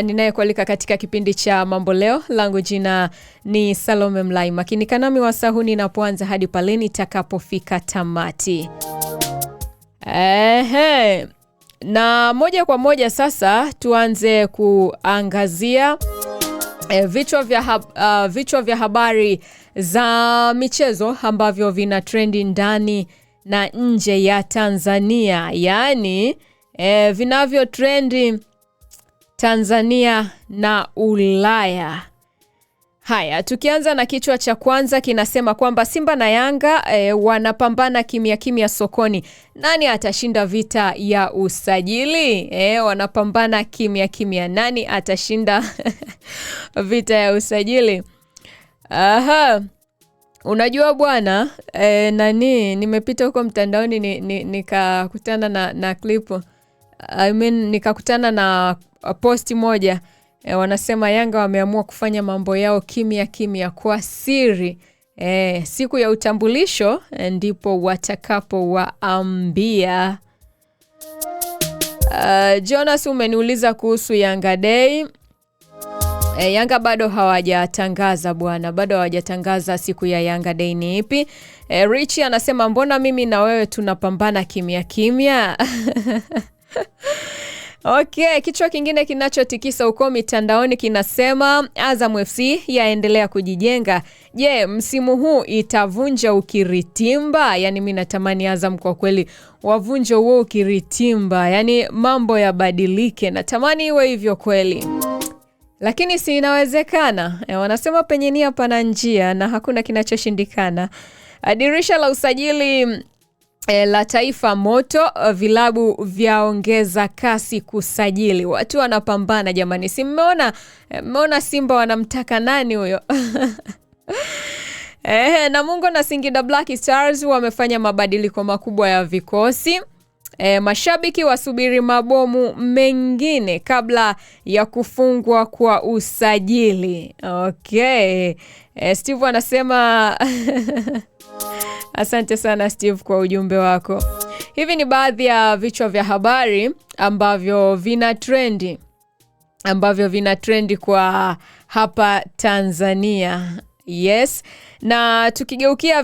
ninayekualika katika kipindi cha Mambo Leo. Langu jina ni Salome Mlai. Makinika nami wasahuni ninapoanza hadi pale nitakapofika tamati. Na moja kwa moja sasa tuanze kuangazia vichwa vya habari za michezo ambavyo vina trendi ndani na nje ya Tanzania. Yaani vinavyo trendi Tanzania na Ulaya. Haya, tukianza na kichwa cha kwanza kinasema kwamba Simba na Yanga wanapambana kimya kimya sokoni. Nani atashinda vita ya usajili? Wanapambana kimya kimya. Nani atashinda vita ya usajili? Unajua bwana, nimepita huko mtandaoni nikakutana na klipu. Nikakutana na posti moja. Wanasema Yanga wameamua kufanya mambo yao kimya kimya kwa siri. Siku ya utambulisho ndipo watakapo waambia. Jonas, umeniuliza kuhusu Yanga Day. Yanga bado hawajatangaza bwana, bado hawajatangaza siku ya Yanga Day ni ipi. Richie anasema mbona mimi na wewe tunapambana kimya kimya? Okay, kichwa kingine kinachotikisa uko mitandaoni kinasema Azam FC yaendelea kujijenga. Je, msimu huu itavunja ukiritimba? Yani mimi natamani Azam kwa kweli wavunje huo ukiritimba. Yani mambo yabadilike. Natamani iwe hivyo kweli. Lakini si inawezekana. Wanasema penye nia pana njia na hakuna kinachoshindikana. Dirisha la usajili la taifa moto, vilabu vyaongeza kasi kusajili. Watu wanapambana jamani. Si mmeona Simba wanamtaka nani huyo? Namungo na Singida Black Stars wamefanya mabadiliko makubwa ya vikosi. Mashabiki wasubiri mabomu mengine kabla ya kufungwa kwa usajili. Okay. Steve anasema asante sana Steve kwa ujumbe wako. Hivi ni baadhi ya vichwa vya habari ambavyo vina trendi kwa hapa Tanzania. Yes. Na tukigeukia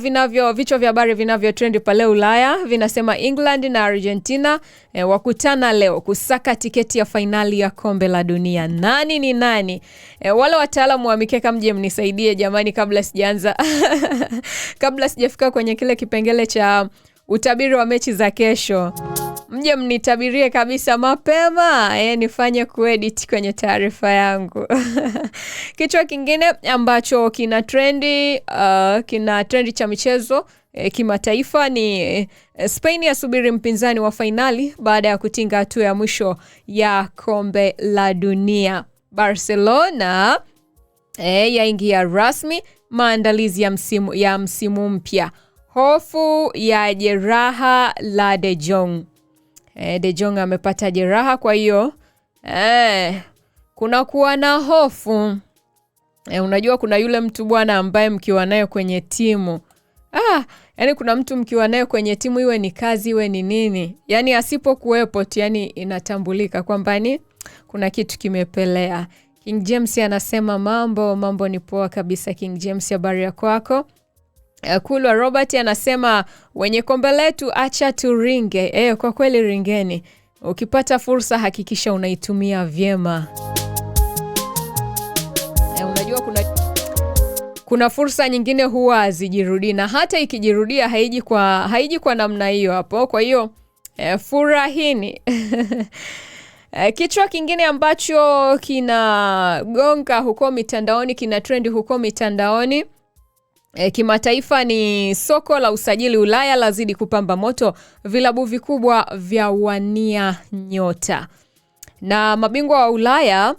vichwa vya habari vinavyo trendi pale Ulaya, vinasema England na Argentina wakutana leo kusaka tiketi ya fainali ya kombe la dunia. Nani ni nani? Wale wataalamu wa mikeka mje mnisaidie jamani kabla sijaanza. Kabla sijafika kwenye kile kipengele cha utabiri wa mechi za kesho. Mje mnitabirie kabisa mapema. Nifanye kuedit kwenye taarifa yangu. Kichwa kingine ambacho kina trendi cha michezo kimataifa ni Spain yasubiri mpinzani wa fainali baada ya kutinga hatua ya mwisho ya kombe la dunia. Barcelona yaingia rasmi maandalizi ya msimu mpya. Hofu ya jeraha la De Jong. De Jong amepata jeraha, kwa hiyo kuna kuwa na hofu. Unajua kuna yule mtu bwana ambaye mkiwa naye kwenye timu. Yani kuna mtu mkiwa naye kwenye timu, iwe ni kazi iwe ni nini, yani asipokuwepo yani inatambulika kwamba ni kuna kitu kimepelea. King James anasema mambo ni poa kabisa. King James, habari ya kwako? Kulwa Robert anasema wenye kombe letu acha turinge. Kwa kweli ringeni. Ukipata fursa hakikisha unaitumia vyema. Unajua kuna fursa nyingine huwa hazijirudi, na hata ikijirudia haiji kwa namna hiyo hapo. Kwa hiyo furahini. Kichwa kingine ambacho kinagonga huko mitandaoni, kina trendi huko mitandaoni kimataifa ni soko la usajili Ulaya lazidi kupamba moto, vilabu vikubwa vya wania nyota. Na mabingwa wa Ulaya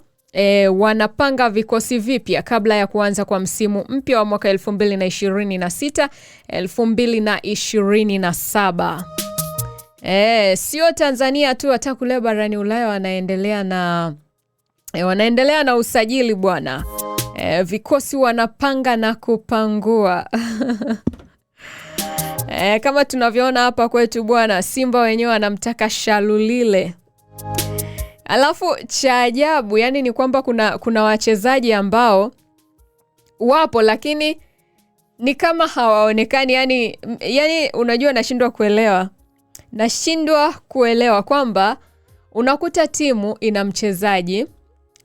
wanapanga vikosi vipya kabla ya kuanza kwa msimu mpya wa mwaka 2026-2027. Sio Tanzania tu, hata kule barani Ulaya wanaendelea na usajili bwana. Vikosi wanapanga na kupangua. Kama tunavyoona hapa kwetu bwana, Simba wenyewe wanamtaka Shalulile. Alafu cha ajabu yani ni kwamba kuna wachezaji ambao wapo lakini ni kama hawaonekani, yani unajua nashindwa kuelewa kwamba unakuta timu ina mchezaji,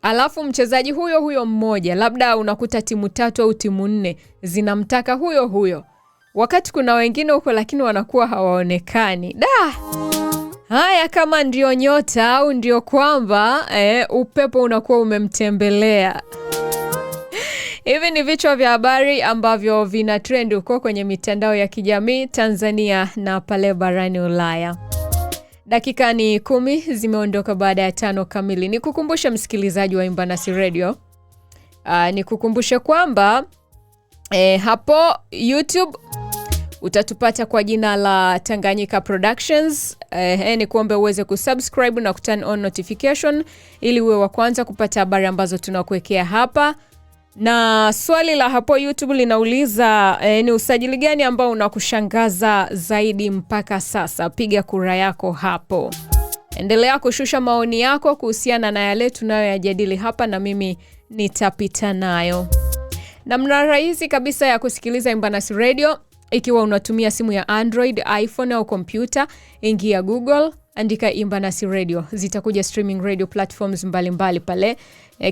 alafu mchezaji huyo mmoja, labda unakuta timu 3 au timu 4 zinamtaka huyo. Wakati kuna wengine huko lakini wanakuwa hawaonekani. Haya, kama ndio nyota au ndio kwamba upepo unakuwa umemtembelea. Hivi ni vichwa vya habari ambavyo vina trend huko kwenye mitandao ya kijamii Tanzania na pale barani Ulaya. Dakika ni 10 zimeondoka baada ya 5 kamili. Nikukumbushe msikilizaji wa Imbanasi Radio. Nikukumbushe kwamba hapo YouTube utatupata kwa jina la Tanganyika Productions. Ni kuombe uweze kusubscribe na kuturn on notification ili uwe wa kwanza kupata habari ambazo tunakuwekea hapa. Na swali la hapo YouTube linauliza ni usajili gani ambao unakushangaza zaidi mpaka sasa? Piga kura yako hapo. Endelea kushusha maoni yako kuhusiana na yale tunayoyajadili hapa na mimi nitapita nayo. Namna rahisi kabisa ya kusikiliza Imbanasi Radio, ikiwa unatumia simu ya Android, iPhone au kompyuta, ingia Google, andika Imbanasi Radio. Zitakuja streaming radio platforms mbalimbali pale.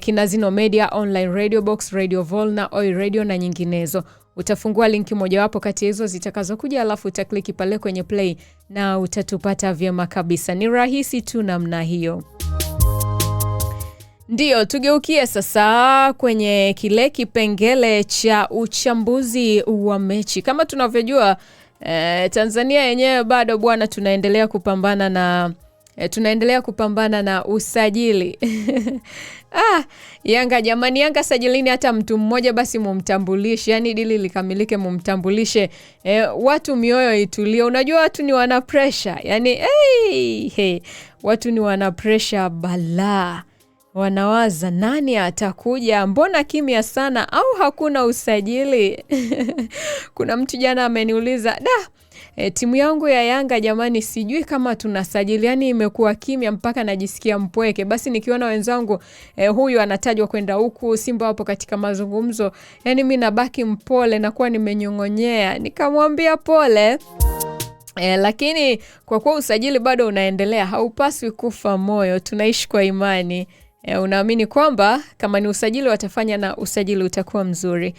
Kina Zino Media, Online Radio Box, Radio Volna, Oi Radio na nyinginezo. Utafungua linki mojawapo kati hizo zitakazokuja, alafu utakliki pale kwenye play na utatupata vyema kabisa. Ni rahisi tu namna hiyo. Ndio, tugeukie sasa kwenye kile kipengele cha uchambuzi wa mechi. Kama tunavyojua, Tanzania yenyewe bado bwana tunaendelea kupambana na usajili. Yanga jamani, Yanga sajilini hata mtu mmoja basi mumtambulishe. Yani dili likamilike, mumtambulishe. Watu mioyo itulie. Unajua watu ni wana pressure. Yani watu ni wana pressure balaa. Wanawaza nani atakuja, mbona kimya sana, au hakuna usajili? Kuna mtu jana ameniuliza, timu yangu ya Yanga jamani sijui kama tunasajili, yani imekuwa kimya mpaka najisikia mpweke. Basi nikiona wenzangu huyu anatajwa kwenda huku, Simba wapo katika mazungumzo, yani mimi nabaki mpole na kuwa nimenyongonyea. Nikamwambia pole. Lakini kwa kuwa usajili bado unaendelea, haupaswi kufa moyo, tunaishi kwa imani. Unaamini kwamba kama ni usajili watafanya na usajili utakuwa mzuri.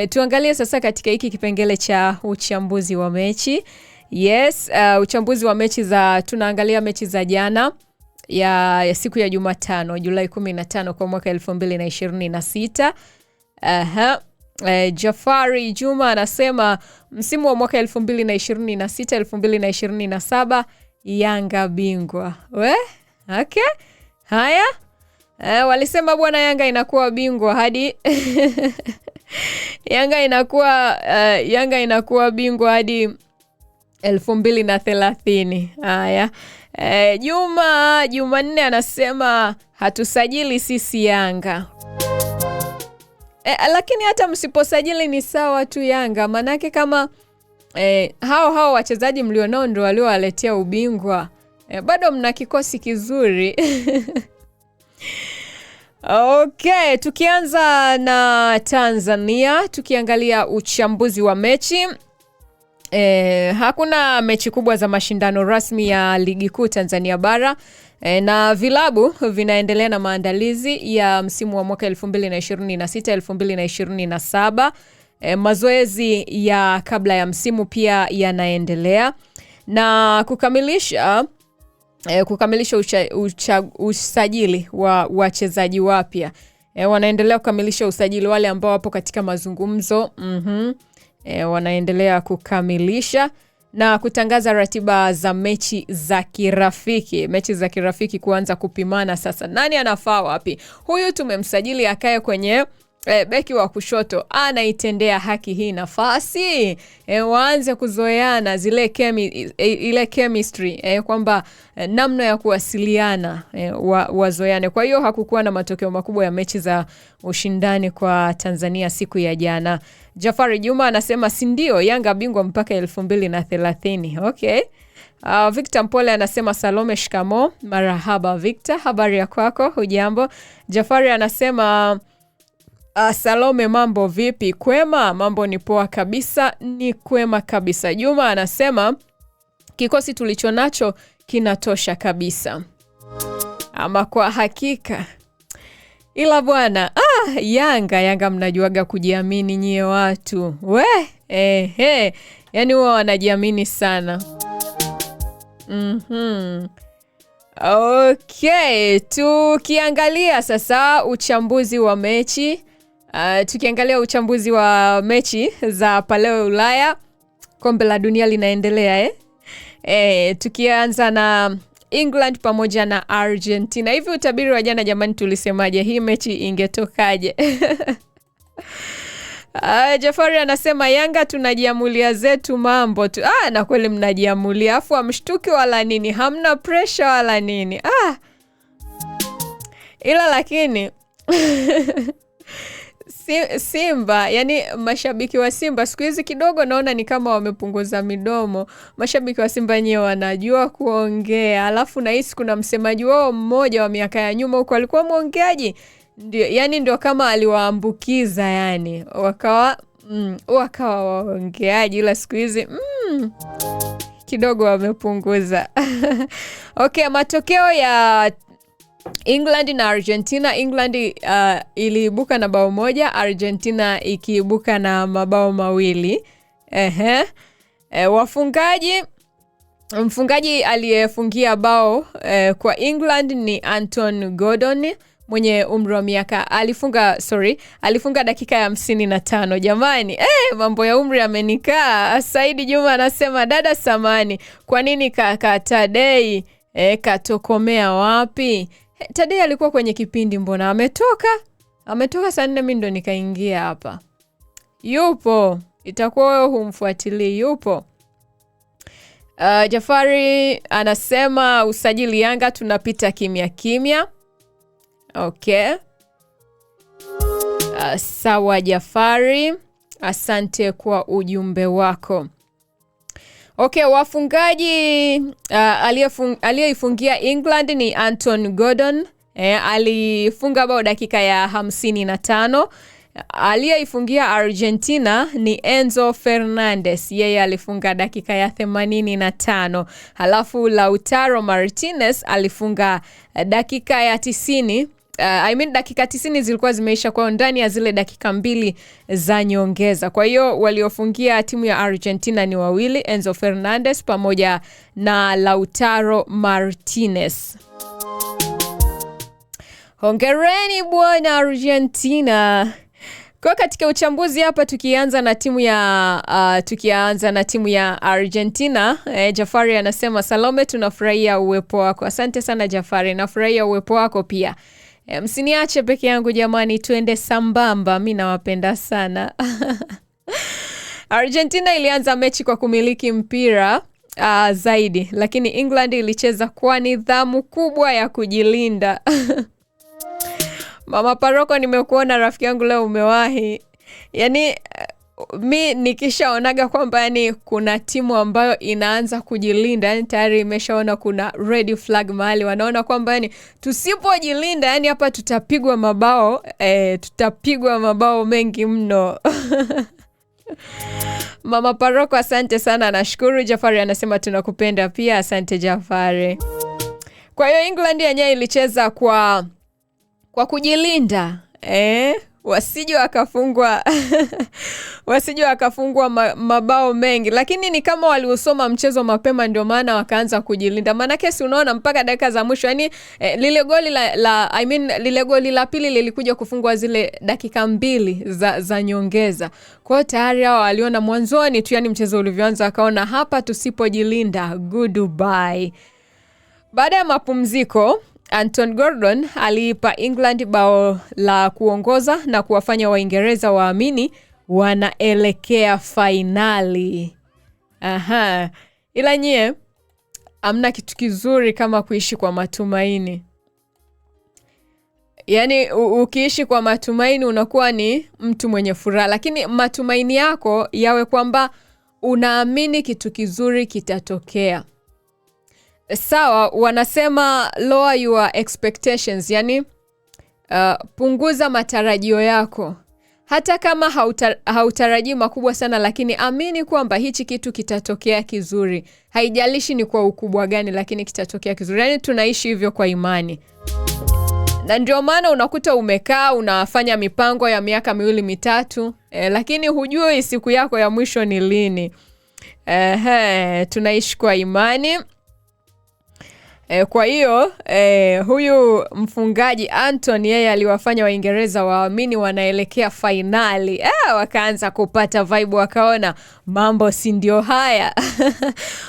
Tuangalie sasa katika hiki kipengele cha uchambuzi wa mechi. Yes, uchambuzi wa mechi tunaangalia mechi za jana ya siku ya Jumatano, Julai 15 kwa mwaka 2026. Jafari Juma anasema msimu wa mwaka 2026-2027 Yanga bingwa. Okay. Haya. Walisema bwana Yanga inakuwa bingwa hadi Yanga inakuwa bingwa hadi 2030. Haya. Jumanne anasema hatusajili sisi Yanga. Lakini hata msiposajili ni sawa tu Yanga, manake kama hao wachezaji mlionao ndio waliowaletea ubingwa, bado mna kikosi kizuri. Okay, tukianza na Tanzania, tukiangalia uchambuzi wa mechi. Hakuna mechi kubwa za mashindano rasmi ya ligi kuu Tanzania bara, na vilabu vinaendelea na maandalizi ya msimu wa mwaka 2026-2027. Mazoezi ya kabla ya msimu pia yanaendelea, na kukamilisha usajili wa wachezaji wapya. Wanaendelea kukamilisha usajili wale ambao wapo katika mazungumzo. Wanaendelea kukamilisha na kutangaza ratiba za mechi za kirafiki kuanza kupimana sasa. Nani anafaa wapi? Huyu tumemsajili akae kwenye beki wa kushoto, anaitendea haki hii nafasi. Waanze kuzoeana ile chemistry, kwamba namna ya kuwasiliana wazoeane. Kwa hiyo hakukuwa na matokeo makubwa ya mechi za ushindani kwa Tanzania siku ya jana. Jafari Juma anasema si ndio Yanga bingwa mpaka 2030. Okay. Victor Mpole anasema Salome shikamo. Marahaba Victor, habari ya kwako? Hujambo? Jafari anasema Salome mambo vipi? Kwema, mambo ni poa kabisa, ni kwema kabisa. Juma anasema kikosi tulichonacho kinatosha kabisa. Ama kwa hakika. Ila bwana, Yanga mnajuaga kujiamini nyie watu. Yani huwa wanajiamini sana. Okay, tukiangalia sasa uchambuzi wa mechi. Tukiangalia uchambuzi wa mechi za pale Ulaya. Kombe la dunia linaendelea tukianza na England pamoja na Argentina. Hivi utabiri wa jana jamani tulisemaje hii mechi ingetokaje? Jafari anasema Yanga tunajiamulia zetu mambo tu. Na kweli mnajiamulia. Afu amshtuki wala nini. Hamna pressure wala nini. Ila lakini Simba, yani mashabiki wa Simba siku hizi kidogo naona ni kama wamepunguza midomo. Mashabiki wa Simba nyewe wanajua kuongea. Alafu nahisi kuna msemaji wao mmoja wa miaka ya nyuma huko alikuwa muongeaji. Ndio kama aliwaambukiza yani. Wakawa waongeaji, ila siku hizi kidogo wamepunguza. Okay, matokeo ya England na Argentina. England iliibuka na bao moja, Argentina ikiibuka na mabao mawili. Mfungaji aliyefungia bao kwa England ni Anton Gordon mwenye umri wa miaka alifunga dakika ya 55. Jamani, mambo ya umri yamenikaa. Saidi Juma anasema dada samani, kwa nini kaka Tadei katokomea wapi? Tadei alikuwa kwenye kipindi, mbona ametoka saa 4 mimi ndo nikaingia hapa. Yupo, itakuwa wewe humfuatilia. Yupo. Jafari anasema usajili Yanga tunapita kimya kimya. Okay. Sawa Jafari, asante kwa ujumbe wako. Okay, wafungaji aliyeifungia England ni Anton Gordon. Alifunga bao dakika ya 55. Aliyeifungia Argentina ni Enzo Fernandez. Yeye alifunga dakika ya 85. Halafu Lautaro Martinez alifunga dakika ya 90. Dakika 90 zilikuwa zimeisha kwa ndani ya zile dakika 2 za nyongeza. Kwa hiyo waliofungia timu ya Argentina ni wawili, Enzo Fernandez pamoja na Lautaro Martinez. Hongereni bwana Argentina. Kwa katika uchambuzi hapa tukianza na timu ya Argentina, Jafari anasema Salome tunafurahia uwepo wako. Asante sana Jafari, nafurahia uwepo wako pia. Msiniache peke yangu jamani, tuende sambamba, mimi nawapenda sana. Argentina ilianza mechi kwa kumiliki mpira zaidi, lakini England ilicheza kwa nidhamu kubwa ya kujilinda. Mama Paroko, nimekuona rafiki yangu leo umewahi. Yani mi nikishaonaga kwamba yani kuna timu ambayo inaanza kujilinda, yani tayari imeshaona kuna red flag mahali, wanaona kwamba yani tusipojilinda yani hapa tutapigwa mabao mengi mno. Mama Paroko, asante sana, nashukuru. Jafari anasema tunakupenda pia, asante Jafari. Kwa hiyo England yenyewe ilicheza kwa kujilinda, wasije wakafungwa mabao mengi, lakini ni kama waliusoma mchezo mapema ndio maana wakaanza kujilinda. Maana kesi unaona mpaka dakika za mwisho yani lile goli la pili lilikuja kufungwa zile dakika 2 za nyongeza. Kwa tayari hao waliona mwanzoni tu yani mchezo ulivyoanza akaona hapa tusipojilinda goodbye. Baada ya mapumziko Anton Gordon aliipa England bao la kuongoza na kuwafanya Waingereza waamini wanaelekea fainali. Ila nyie amna kitu kizuri kama kuishi kwa matumaini. Yani ukiishi kwa matumaini unakuwa ni mtu mwenye furaha, lakini matumaini yako yawe kwamba unaamini kitu kizuri kitatokea. sawa, wanasema lower your expectations, yani punguza matarajio yako. Hata kama hautarajii makubwa sana, lakini amini kwamba hichi kitu kitatokea kizuri. Haijalishi ni kwa ukubwa gani, lakini kitatokea kizuri. Yani tunaishi hivyo kwa imani. Na ndio maana unakuta umekaa unafanya mipango ya miaka 2-3, lakini hujui siku yako ya mwisho ni lini. Tunaishi kwa imani. Kwa hiyo huyu mfungaji Anton, yeye aliwafanya Waingereza waamini wanaelekea finali. Wakaanza kupata vibe, wakaona mambo si ndio haya.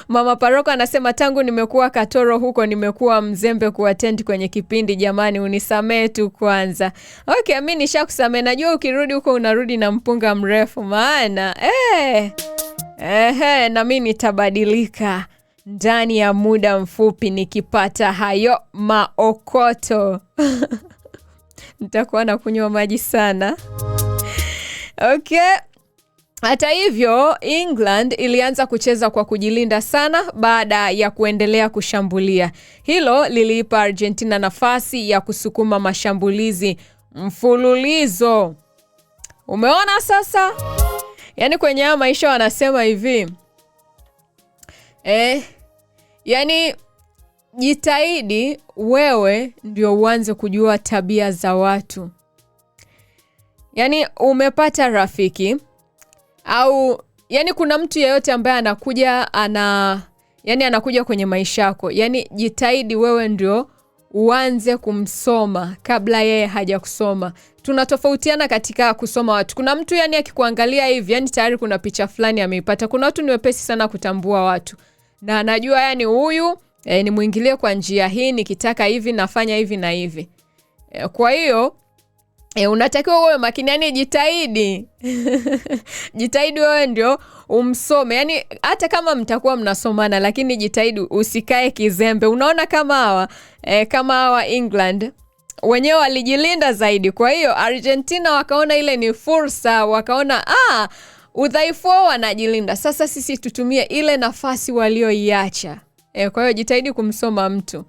Mama Paroko anasema tangu nimekuwa Katoro huko nimekuwa mzembe kuattend kwenye kipindi, jamani unisamee tu kwanza. Okay, mimi nishakusamee. Najua ukirudi huko unarudi na mpunga mrefu, maana na mimi nitabadilika ndani ya muda mfupi nikipata hayo maokoto. Nitakuwa na kunywa maji sana. Okay. Hata hivyo, England ilianza kucheza kwa kujilinda sana baada ya kuendelea kushambulia. Hilo liliipa Argentina nafasi ya kusukuma mashambulizi mfululizo. Umeona sasa? Yani kwenye haya maisha wanasema hivi. Yani jitahidi wewe ndio uanze kujua tabia za watu. Yani umepata rafiki au yani kuna mtu yeyote ambaye anakuja kwenye maisha yako. Yani jitahidi wewe ndio uanze kumsoma kabla yeye haja kusoma. Tunatofautiana katika kusoma watu. Kuna mtu yani akikuangalia hivi, yani tayari kuna picha fulani ameipata. Kuna watu ni wepesi sana kutambua watu. Na anajua yani huyu ni muingilie kwa njia hii, nikitaka hivi nafanya hivi na hivi. Kwa hiyo unatakiwa uwe makini, yani jitahidi. Jitahidi wewe ndio umsome. Yani hata kama mtakuwa mnasomana, lakini jitahidi usikae kizembe. Unaona kama hawa England wenyewe walijilinda zaidi. Kwa hiyo Argentina wakaona ile ni fursa, wakaona udhaifu wao wanajilinda. Sasa sisi tutumie ile nafasi walioiacha. Kwa hiyo jitahidi kumsoma mtu.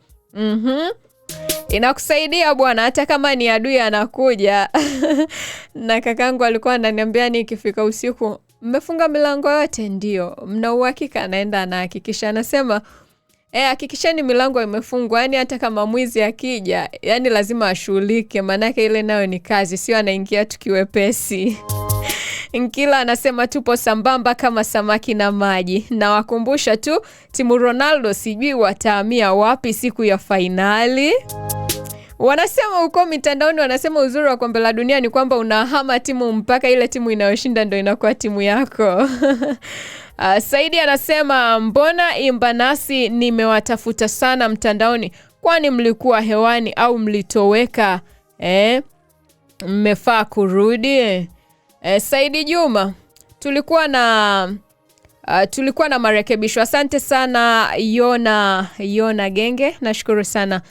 Inakusaidia bwana, hata kama ni adui anakuja. Na kakangu alikuwa ananiambia nikifika usiku, mmefunga milango yote? Ndio. Mna uhakika? Anaenda anahakikisha, anasema hakikisheni milango imefungwa, yani hata kama mwizi akija, yani lazima ashughulike, manake ile nayo ni kazi, sio anaingia tukiwepesi. Nkila anasema tupo sambamba kama samaki na maji. Na wakumbusha tu timu Ronaldo sijui watahamia wapi siku ya finali. Wanasema uko mitandaoni, wanasema uzuri wa kombe la dunia ni kwamba unahama timu mpaka ile timu inayoshinda ndio inakuwa timu yako. Saidi anasema mbona Imbanasi nimewatafuta sana mtandaoni, kwani mlikuwa hewani au mlitoweka? Mmefaa kurudi. Saidi Juma, tulikuwa na marekebisho. Asante sana Yona Genge, nashukuru sana.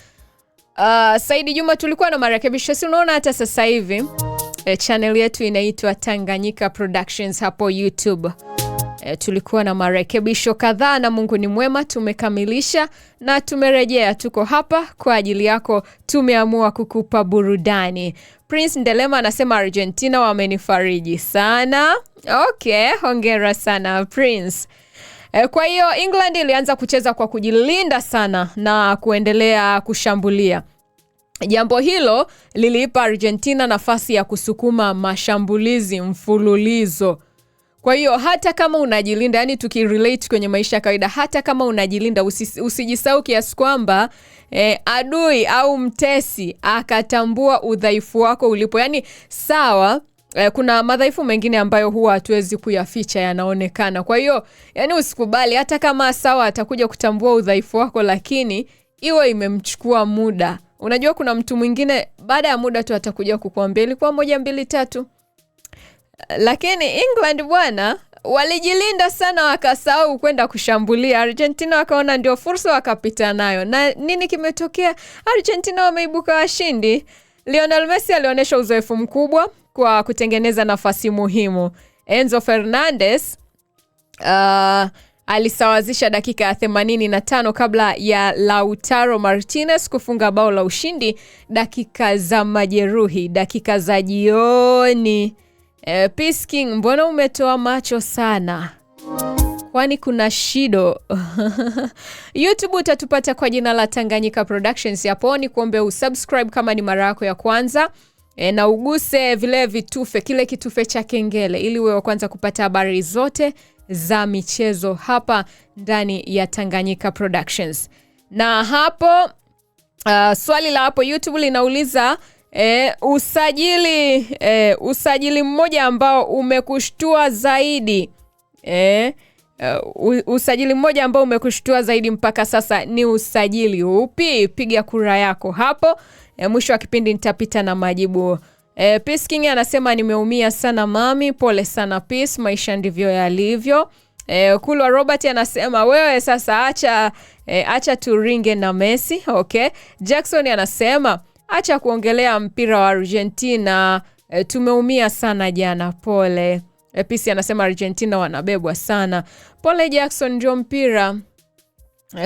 Saidi Juma, tulikuwa na marekebisho. Si unaona hata sasa hivi channel yetu inaitwa Tanganyika Productions hapo YouTube. Tulikuwa na marekebisho kadhaa na Mungu ni mwema, tumekamilisha na tumerejea. Tuko hapa kwa ajili yako, tumeamua kukupa burudani. Prince Ndelema anasema Argentina wamenifariji sana. Okay, hongera sana Prince. Kwa hiyo England ilianza kucheza kwa kujilinda sana na kuendelea kushambulia. Jambo hilo liliipa Argentina nafasi ya kusukuma mashambulizi mfululizo. Kwa hiyo hata kama unajilinda, yani tukirelate kwenye maisha ya kawaida, hata kama unajilinda usijisahau kiasi kwamba adui au mtesi akatambua udhaifu wako ulipo. Yani sawa, kuna madhaifu mengine ambayo huwa hatuwezi kuyaficha, yanaonekana. Kwa hiyo yani usikubali hata kama sawa atakuja kutambua udhaifu wako, lakini iwe imemchukua muda. Unajua kuna mtu mwingine baada ya muda tu atakuja kukuambia ilikuwa 1 2 3. Lakini England bwana walijilinda sana, wakasahau kwenda kushambulia. Argentina wakaona ndio fursa, wakapita nayo. Na nini kimetokea? Argentina wameibuka washindi. Lionel Messi alionyesha uzoefu mkubwa kwa kutengeneza nafasi muhimu. Enzo Fernandez alisawazisha dakika ya 85 kabla ya Lautaro Martinez kufunga bao la ushindi dakika za majeruhi, dakika za jioni. Peace King, mbona umetoa macho sana? Kwani kuna shido? YouTube utatupata kwa jina la Tanganyika Productions. Hapo ni kuombe usubscribe kama ni mara yako ya kwanza. Na uguse vile vitufe, kile kitufe cha kengele, ili uwe wa kwanza kupata habari zote za michezo hapa ndani ya Tanganyika Productions. Na hapo swali la hapo YouTube linauliza usajili mmoja ambao umekushtua zaidi. Usajili mmoja ambao umekushtua zaidi mpaka sasa ni usajili upi? Piga kura yako hapo. Mwisho wa kipindi nitapita na majibu. Peace King anasema nimeumia sana mami, pole sana Peace, maisha ndivyo yalivyo. Kulwa Robert anasema wewe sasa acha turinge na Messi. Okay. Jackson anasema acha kuongelea mpira wa Argentina, tumeumia sana jana, pole. Peace anasema Argentina wanabebwa sana. Pole Jackson, ndio mpira.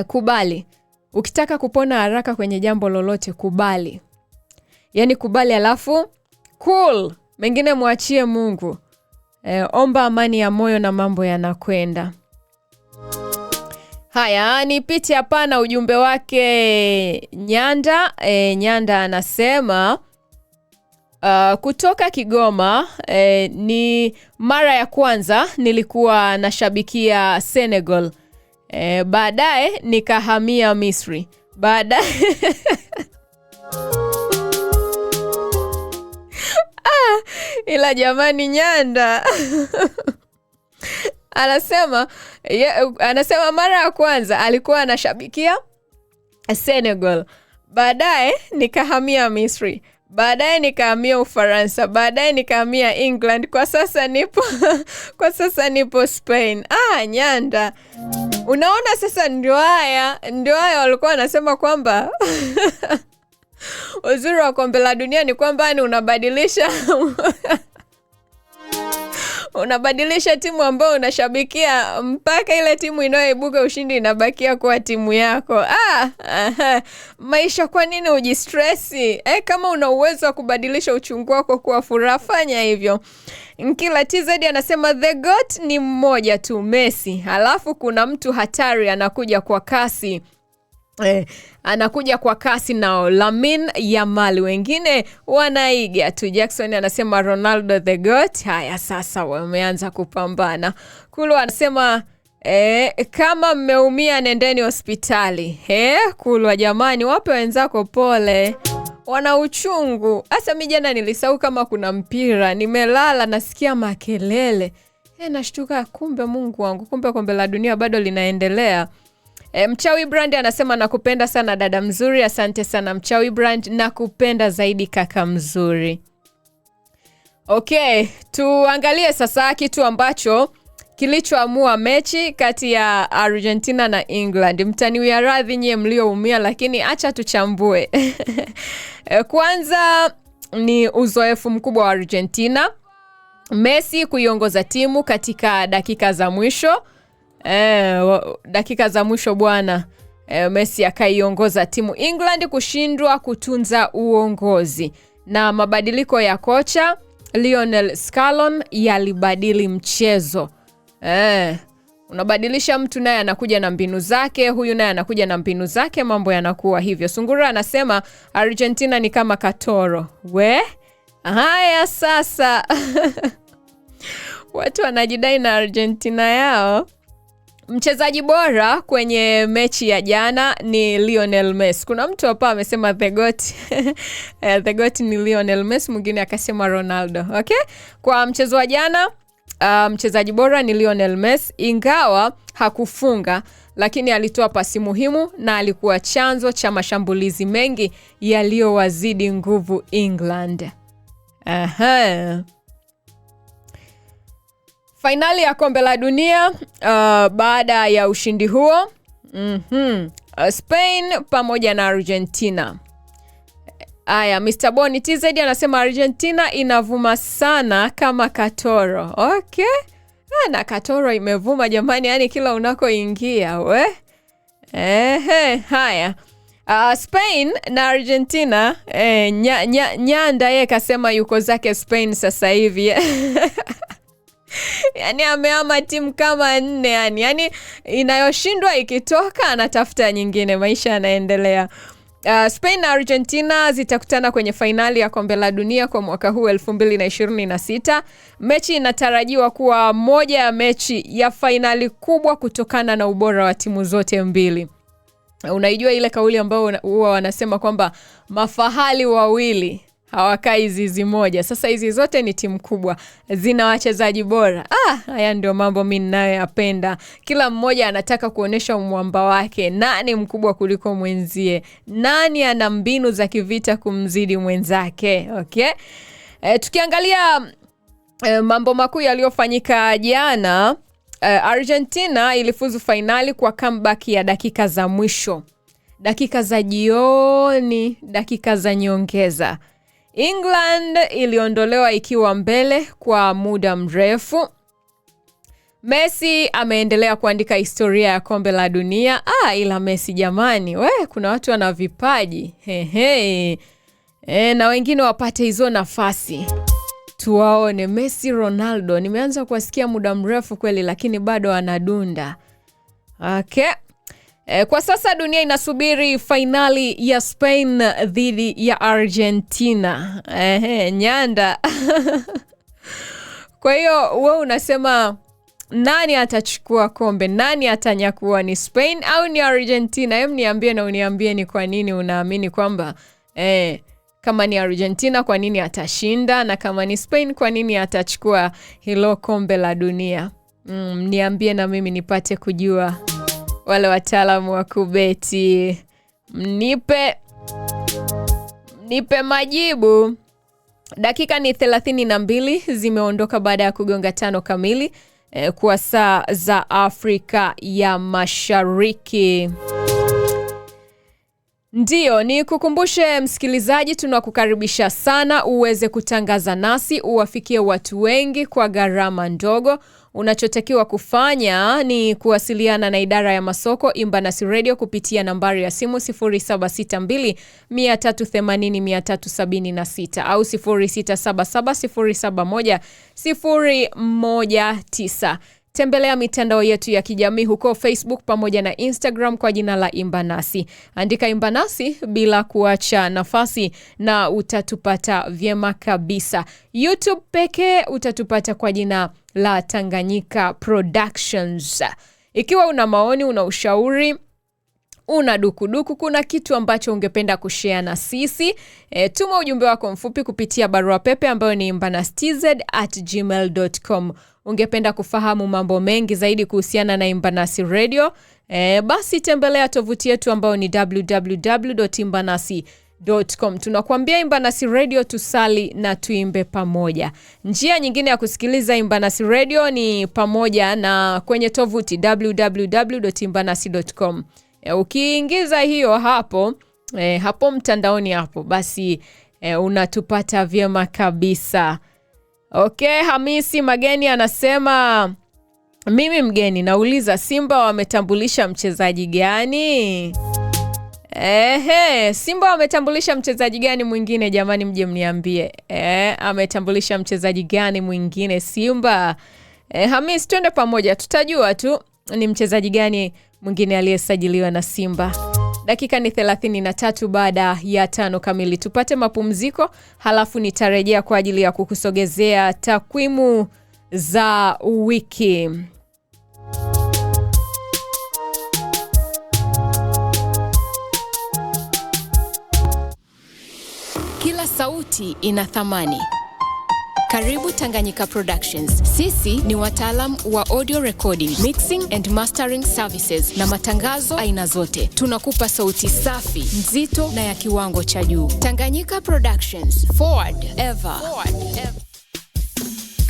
Kubali. Ukitaka kupona haraka kwenye jambo lolote, kubali. Yani kubali alafu cool. Mengine muachie Mungu. Omba amani ya moyo na mambo yanakwenda. Haya, nipite hapa na ujumbe wake Nyanda. Nyanda anasema kutoka Kigoma, ni mara ya kwanza nilikuwa nashabikia Senegal. Baadaye nikahamia Misri. Baadaye ila jamani Nyanda anasema mara ya kwanza alikuwa anashabikia Senegal. Baadaye nikahamia Misri. Baadaye nikahamia Ufaransa. Baadaye nikahamia England. Kwa sasa nipo Spain. Nyanda. Unaona sasa ndio haya walikuwa wanasema kwamba uzuri wa kombe la dunia ni kwamba ni unabadilisha timu ambayo unashabikia mpaka ile timu inayoibuka ushindi inabakia kuwa timu yako. Maisha, kwa nini ujistressi? Kama una uwezo wa kubadilisha uchungu wako kuwa furaha, fanya hivyo. Nkila TZ anasema the GOAT ni mmoja tu, Messi. Halafu kuna mtu hatari anakuja kwa kasi. Anakuja kwa kasi nao, Lamine Yamal, wengine wanaiga tu. Jackson anasema Ronaldo the GOAT. Haya sasa wameanza kupambana. Kulu anasema kama mmeumia nendeni hospitali. Kulu jamani, wape wenzako pole, wana uchungu. Hasa mimi jana nilisahau kama kuna mpira, nimelala nasikia makelele. Nashtuka, kumbe Mungu wangu, kumbe kombe la dunia bado linaendelea. Mchawi Brand anasema nakupenda sana dada mzuri. Asante sana Mchawi Brand, nakupenda zaidi kaka mzuri. Okay, tuangalie sasa kitu ambacho kilichoamua mechi kati ya Argentina na England. Mtaniwia radhi nyie mlioumia, lakini acha tuchambue. Kwanza ni uzoefu mkubwa wa Argentina. Messi kuiongoza timu katika dakika za mwisho. Dakika za mwisho bwana. Messi akaiongoza timu. England kushindwa kutunza uongozi. Na mabadiliko ya kocha Lionel Scaloni yalibadili mchezo. Unabadilisha mtu naye anakuja na mbinu zake, huyu naye anakuja na mbinu zake, mambo yanakuwa hivyo. Sungura anasema Argentina ni kama katoro. Haya sasa. Watu wanajidai na Argentina yao. Mchezaji bora kwenye mechi ya jana ni Lionel Messi. Kuna mtu hapa amesema the GOAT. The GOAT ni Lionel Messi, mwingine akasema Ronaldo. Okay? Kwa mchezo wa jana, mchezaji bora ni Lionel Messi, ingawa hakufunga, lakini alitoa pasi muhimu na alikuwa chanzo cha mashambulizi mengi yaliyowazidi nguvu England. Finali ya kombe la dunia, baada ya ushindi huo, Spain pamoja na Argentina. Mr. Boni TZ anasema Argentina inavuma sana kama katoro. Okay. Na katoro imevuma jamani, yani kila unakoingia we. Haya. Spain na Argentina, Nyanda yeye kasema yuko zake Spain sasa hivi. Yani ameama timu kama 4 yani inayoshindwa ikitoka anatafuta nyingine, maisha yanaendelea. Spain na Argentina zitakutana kwenye fainali ya kombe la dunia kwa mwaka huu 2026. Mechi inatarajiwa kuwa moja ya mechi ya fainali kubwa kutokana na ubora wa timu zote mbili. Unaijua ile kauli ambayo huwa wanasema kwamba mafahali wawili hawakai zizi moja. Sasa hizi zote ni timu kubwa, zina wachezaji bora. Haya ndio mambo mimi ninayoyapenda. Kila mmoja anataka kuonesha mwamba wake, nani mkubwa kuliko mwenzie, nani ana mbinu za kivita kumzidi mwenzake. Okay? Tukiangalia mambo makuu yaliyofanyika jana, Argentina ilifuzu fainali kwa comeback ya dakika za mwisho. Dakika za jioni, dakika za nyongeza. England iliondolewa ikiwa mbele kwa muda mrefu. Messi ameendelea kuandika historia ya kombe la dunia. Ila Messi jamani, kuna watu wana vipaji. Na wengine wapate hizo nafasi. Tuwaone Messi, Ronaldo. Nimeanza kuwasikia muda mrefu kweli, lakini bado anadunda. Okay. Kwa sasa dunia inasubiri fainali ya Spain dhidi ya Argentina. Nyanda. Kwa hiyo wewe unasema nani atachukua kombe? Nani atanyakua, ni Spain au ni Argentina? Hem, niambie na uniambie ni kwa nini unaamini kwamba kama ni Argentina kwa nini atashinda, na kama ni Spain kwa nini atachukua hilo kombe la dunia. Niambie na mimi nipate kujua. Wale wataalamu wa kubeti, nipe majibu. Dakika ni 32 zimeondoka baada ya kugonga 5 kamili kwa saa za Afrika ya Mashariki. Ndiyo, ni kukumbushe msikilizaji, tunakukaribisha sana uweze kutangaza nasi, uwafikie watu wengi kwa gharama ndogo. Unachotakiwa kufanya ni kuwasiliana na idara ya masoko Imba Nasi Radio kupitia nambari ya simu 0762 380 376 au 0677 071 019. Tembelea mitandao yetu ya kijamii huko Facebook pamoja na Instagram kwa jina la Imba Nasi. Andika Imba Nasi bila kuacha nafasi na utatupata vyema kabisa. YouTube pekee utatupata kwa jina la Tanganyika Productions. Ikiwa una maoni, una ushauri, una dukuduku, kuna kitu ambacho ungependa kushare na sisi, tuma ujumbe wako mfupi kupitia barua pepe ambayo ni imbanastz@gmail.com. Ungependa kufahamu mambo mengi zaidi kuhusiana na Imba Nasi Radio, basi tembelea tovuti yetu ambayo ni www.imbanasi.com. Tunakuambia Imba Nasi Radio, tusali na tuimbe pamoja. Njia nyingine ya kusikiliza Imba Nasi Radio ni pamoja na kwenye tovuti www.imbanasi.com. Ukiingiza hiyo hapo mtandaoni hapo, basi unatupata vyema kabisa. Okay, Hamisi Mageni anasema, mimi mgeni nauliza Simba wametambulisha mchezaji gani? Simba wametambulisha mchezaji gani mwingine jamani, mje mniambie. Ametambulisha mchezaji gani mwingine Simba? Hamisi, twende pamoja tutajua tu ni mchezaji gani mwingine aliyesajiliwa na Simba. Dakika ni 33 baada ya 5 kamili. Tupate mapumziko, halafu nitarejea kwa ajili ya kukusogezea takwimu za wiki. Kila sauti ina thamani. Karibu Tanganyika Productions. Sisi ni wataalam wa audio recording, mixing and mastering services na matangazo aina zote. Tunakupa sauti safi, nzito na ya kiwango cha juu. Tanganyika Productions. Forward ever.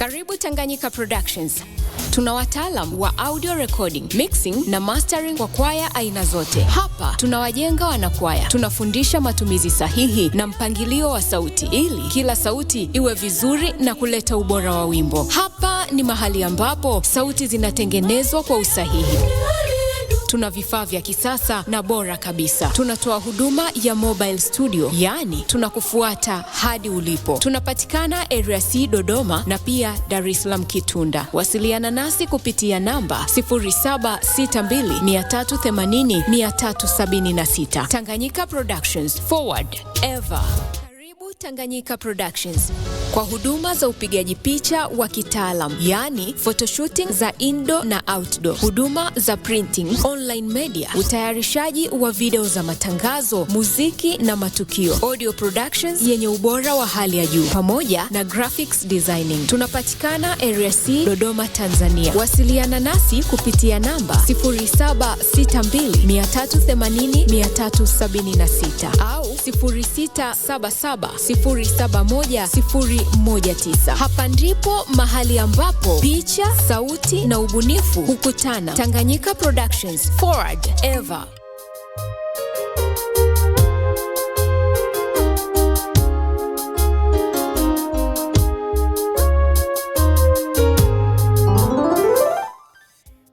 Karibu Tanganyika Productions. Tuna wataalamu wa audio recording, mixing na mastering kwa kwaya aina zote. Hapa tunawajenga wanakwaya. Tunafundisha matumizi sahihi na mpangilio wa sauti ili kila sauti iwe vizuri na kuleta ubora wa wimbo. Hapa ni mahali ambapo sauti zinatengenezwa kwa usahihi. Tuna vifaa vya kisasa na bora kabisa. Tunatoa huduma ya mobile studio, yani tunakufuata hadi ulipo. Tunapatikana Area C Dodoma na pia Dar es Salaam Kitunda. Wasiliana nasi kupitia namba 0762380376. Tanganyika Productions, forward ever. Tanganyika Productions kwa huduma za upigaji picha wa kitaalam, yani photoshooting za indoor na outdoor, huduma za printing, online media, utayarishaji wa video za matangazo, muziki na matukio, audio productions yenye ubora wa hali ya juu, pamoja na graphics designing. Tunapatikana Area C Dodoma, Tanzania. Wasiliana nasi kupitia namba 0762380376 au 0677071019. Hapa ndipo mahali ambapo picha, sauti na ubunifu hukutana. Tanganyika Productions, forward ever.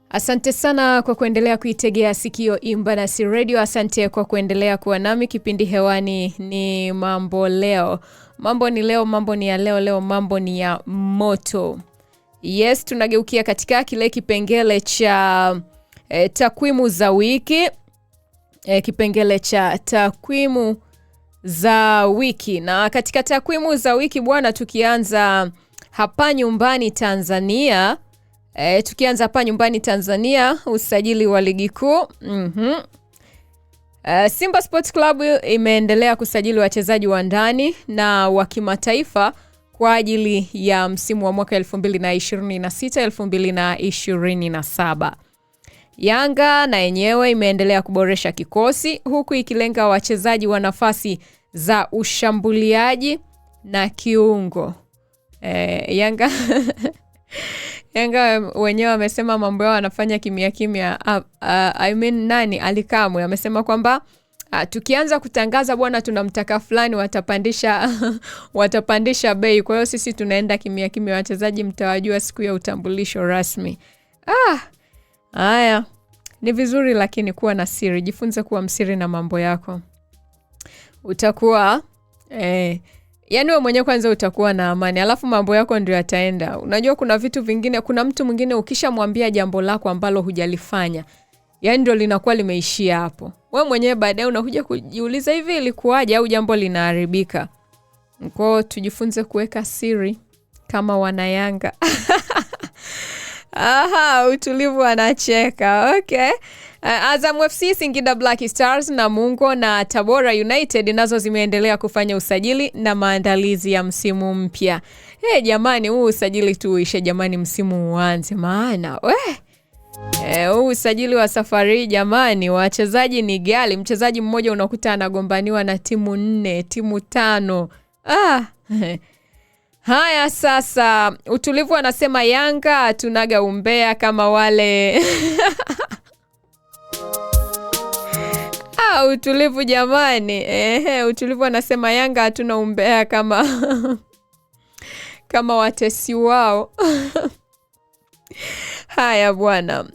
Asante sana kwa kuendelea kuitegea sikio Imba Nasi Radio. Asante kwa kuendelea kuwa nami. Kipindi hewani ni Mambo Leo. Mambo ni leo, mambo ni ya leo, leo mambo ni ya moto. Yes, tunageukia katika kile kipengele cha takwimu za wiki. Kipengele cha takwimu za wiki. Na katika takwimu za wiki bwana, tukianza hapa nyumbani Tanzania. Usajili wa ligi kuu. Simba Sports Club imeendelea kusajili wachezaji wa ndani na wa kimataifa kwa ajili ya msimu wa mwaka 2026-2027. Yanga na yenyewe imeendelea kuboresha kikosi huku ikilenga wachezaji wa nafasi za ushambuliaji na kiungo. Yanga wenyewe wamesema mambo yao wanafanya kimya kimya. Nani Alikamwe amesema kwamba tukianza kutangaza bwana tunamtaka fulani watapandisha bei. Kwa hiyo sisi tunaenda kimya kimya, wachezaji mtawajua siku ya utambulisho rasmi. Haya ni vizuri, lakini kuwa na siri. Jifunze kuwa msiri na mambo yako. Utakuwa yani wewe mwenyewe kwanza utakuwa na amani, alafu mambo yako ndio yataenda. Unajua kuna vitu vingine, kuna mtu mwingine ukishamwambia jambo lako ambalo hujalifanya, yani ndio linakuwa limeishia hapo. Wewe mwenyewe baadaye unakuja kujiuliza hivi ilikuwaje au jambo linaharibika. Kwa tujifunze kuweka siri kama wana Yanga. Utulivu anacheka. Okay. Azam FC, Singida Black Stars, Namungo na Tabora United nazo zimeendelea kufanya usajili na maandalizi ya msimu mpya. Jamani, huu usajili tu uishe jamani, msimu uanze, maana huu usajili wa safari jamani, wachezaji ni gali. Mchezaji mmoja unakuta anagombaniwa na timu 4, timu 5. Haya sasa, Utulivu anasema Yanga tunaga umbea kama wale. Utulivu jamani. Utulivu anasema Yanga hatuna umbea kama watesi wao. Haya bwana.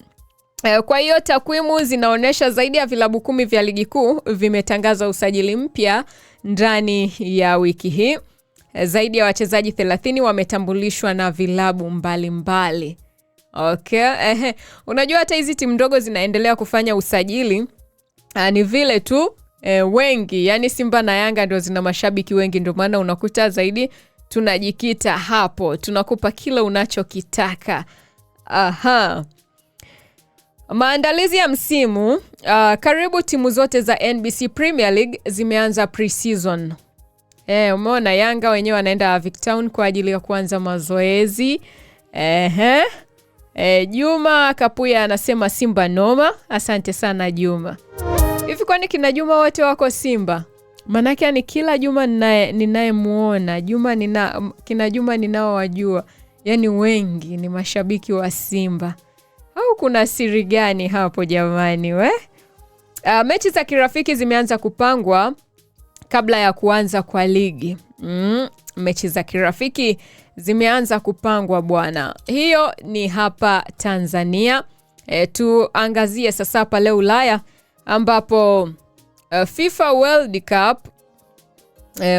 Kwa hiyo takwimu zinaonesha zaidi ya vilabu 10 vya ligi kuu vimetangaza usajili mpya ndani ya wiki hii. Zaidi ya wachezaji 30 wametambulishwa na vilabu mbalimbali. Okay. Unajua hata hizi timu ndogo zinaendelea kufanya usajili. Ni vile tu wengi, yani Simba na Yanga ndio zina mashabiki wengi, ndio maana unakuta zaidi tunajikita hapo, tunakupa kila unachokitaka. Maandalizi ya msimu, karibu timu zote za NBC Premier League zimeanza pre-season. Umeona Yanga wenyewe wanaenda Victown kwa ajili ya kuanza mazoezi. Juma Kapuya anasema Simba noma. Asante sana Juma. Hivi kwani kina Juma wote wako Simba? Manake ni kila Juma ninayemuona. Kina Juma ninao wajua. yani wengi ni mashabiki wa Simba. Au kuna siri gani hapo jamani we? Mechi za kirafiki zimeanza kupangwa kabla ya kuanza kwa ligi. Mechi za kirafiki zimeanza kupangwa bwana. Hiyo ni hapa Tanzania. Tuangazie sasa pale Ulaya ambapo FIFA World Cup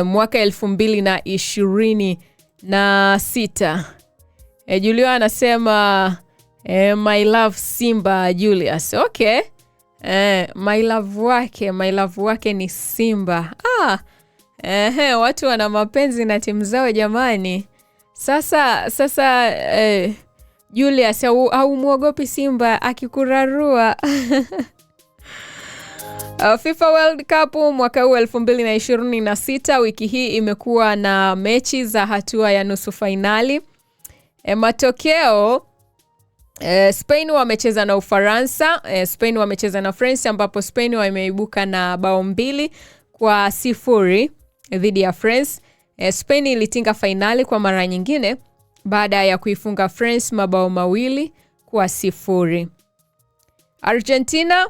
mwaka 2026. Julio anasema my love Simba Julius. Okay. My love wake ni Simba. Watu wana mapenzi na timu zao jamani. Sasa Julius au muogopi Simba akikurarua. FIFA World Cup mwaka huu 2026, wiki hii imekuwa na mechi za hatua ya nusu finali. Matokeo, Spain wamecheza na Ufaransa, Spain wamecheza na France ambapo Spain wameibuka na bao 2-0 dhidi ya France. Spain ilitinga finali kwa mara nyingine baada ya kuifunga France mabao 2-0. Argentina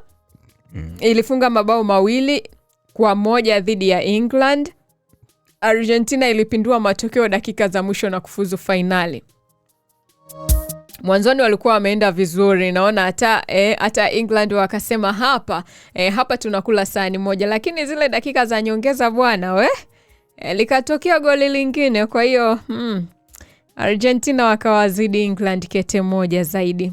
ilifunga mabao 2-1 dhidi ya England. Argentina ilipindua matokeo dakika za mwisho na kufuzu finali. Mwanzoni walikuwa wameenda vizuri, naona hata England wakasema hapa tunakula sahani moja, lakini zile dakika za nyongeza bwana likatokea goli lingine, kwa hiyo Argentina wakawazidi England kete moja zaidi.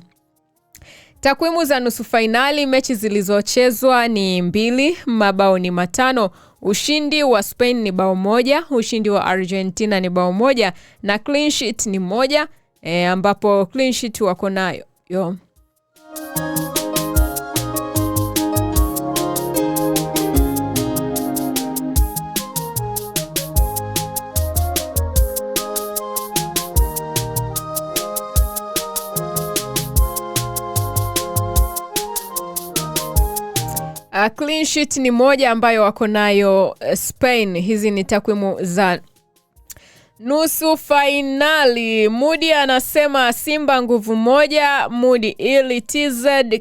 Takwimu za nusu finali, mechi zilizochezwa ni 2, mabao ni 5. Ushindi wa Spain ni bao 1, ushindi wa Argentina ni bao 1 na clean sheet ni 1, ambapo clean sheet wako nayo. Clean sheet ni 1 ambayo wako nayo Spain. Hizi ni takwimu za nusu finali. Mudi anasema Simba nguvu moja. Mudi ili TZKE.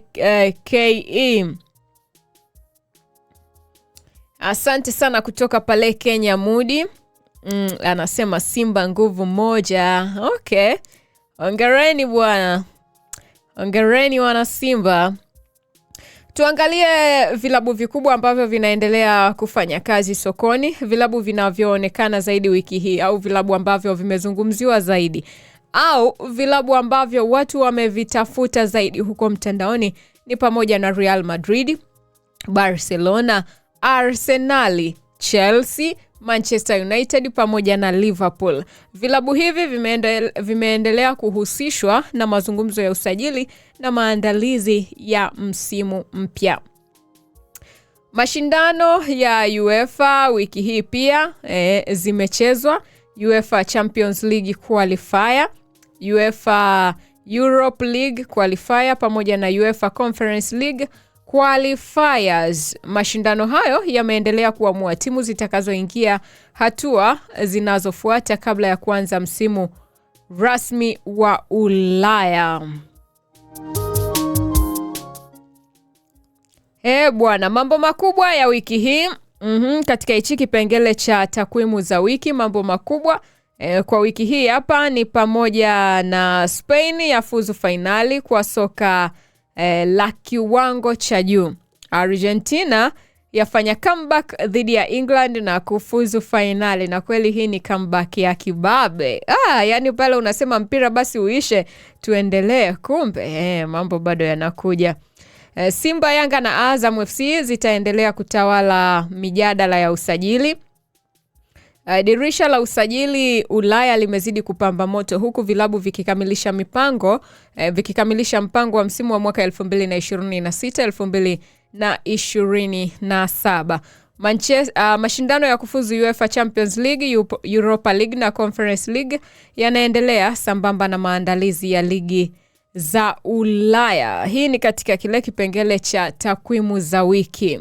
Asante sana kutoka pale Kenya Mudi. Anasema Simba nguvu moja. Okay. Hongereni bwana. Hongereni wana Simba. Tuangalie vilabu vikubwa ambavyo vinaendelea kufanya kazi sokoni, vilabu vinavyoonekana zaidi wiki hii, au vilabu ambavyo vimezungumziwa zaidi, au vilabu ambavyo watu wamevitafuta zaidi huko mtandaoni ni pamoja na Real Madrid, Barcelona, Arsenal, Chelsea, Manchester United pamoja na Liverpool. Vilabu hivi vimeendelea kuhusishwa na mazungumzo ya usajili na maandalizi ya msimu mpya. Mashindano ya UEFA wiki hii pia zimechezwa. UEFA Champions League qualifier, UEFA Europe League qualifier pamoja na UEFA Conference League qualifiers. Mashindano hayo yameendelea kuamua timu zitakazoingia hatua zinazofuata kabla ya kuanza msimu rasmi wa Ulaya. Bwana, mambo makubwa ya wiki hii. Katika hichi kipengele cha takwimu za wiki, mambo makubwa kwa wiki hii hapa ni pamoja na Spain yafuzu finali kwa soka la kiwango cha juu. Argentina yafanya comeback dhidi ya England na kufuzu finali, na kweli hii ni comeback ya kibabe. Yani pale unasema mpira basi uishe tuendelee, kumbe mambo bado yanakuja. Simba, Yanga na Azam FC zitaendelea kutawala mijadala ya usajili. Dirisha la usajili Ulaya limezidi kupamba moto huku vilabu vikikamilisha mpango wa msimu wa mwaka 2026-2027. Mashindano ya kufuzu UEFA Champions League, Europa League na Conference League yanaendelea sambamba na maandalizi ya ligi za Ulaya. Hii ni katika kile kipengele cha takwimu za wiki.